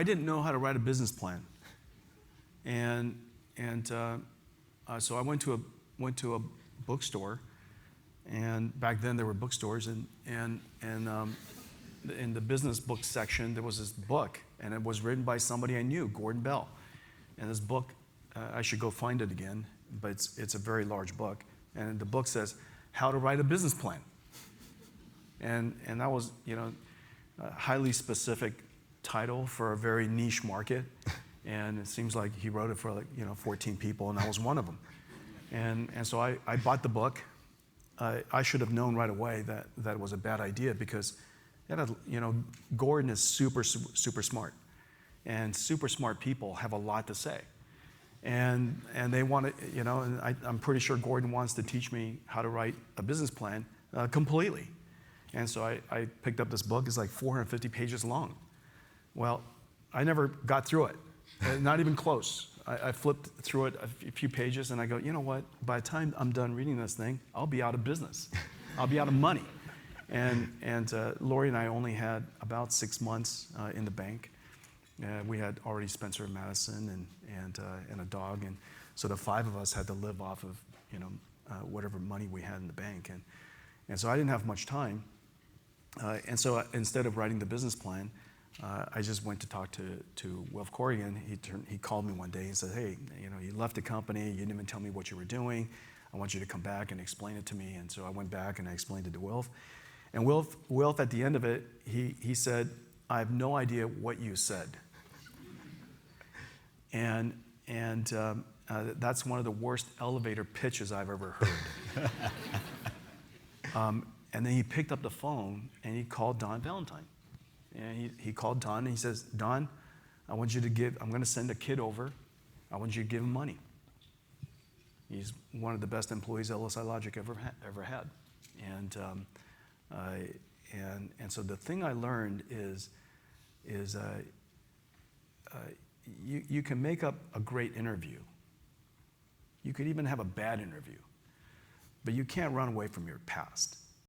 I didn't know how to write a business plan. So I went to a bookstore, and back then there were bookstores, and in the business book section there was this book, and it was written by somebody I knew, Gordon Bell. And this book, I should go find it again, but it's a very large book, and the book says How to Write a Business Plan. And that was, a highly specific title for a very niche market. And it seems like he wrote it for 14 people, and I was one of them. And so I bought the book. I should have known right away that it was a bad idea, because Gordon is super smart, and super smart people have a lot to say, and they want to, and I'm pretty sure Gordon wants to teach me how to write a business plan completely. And so I picked up this book. It's like 450 pages long. Well, I never got through it. Not even close. I flipped through it a few pages, and I go, you know what? By the time I'm done reading this thing, I'll be out of business. I'll be out of money. And Lori and I only had about 6 months in the bank. We had already Spencer and Madison and a dog, and so the 5 of us had to live off of whatever money we had in the bank, and so I didn't have much time. And so instead of writing the business plan, I just went to talk to Wilf Corrigan. He called me one day and said, hey, you left the company, you didn't even tell me what you were doing. I want you to come back and explain it to me. And so I went back and I explained it to Wilf. And Wilf at the end of it, he said, I have no idea what you said. And that's one of the worst elevator pitches I've ever heard. And then he picked up the phone and he called Don Valentine. And he called Don and he says, Don, I'm going to send a kid over. I want you to give him money. He's one of the best employees LSI Logic ever had. And so the thing I learned is you can make up a great interview. You could even have a bad interview, but you can't run away from your past.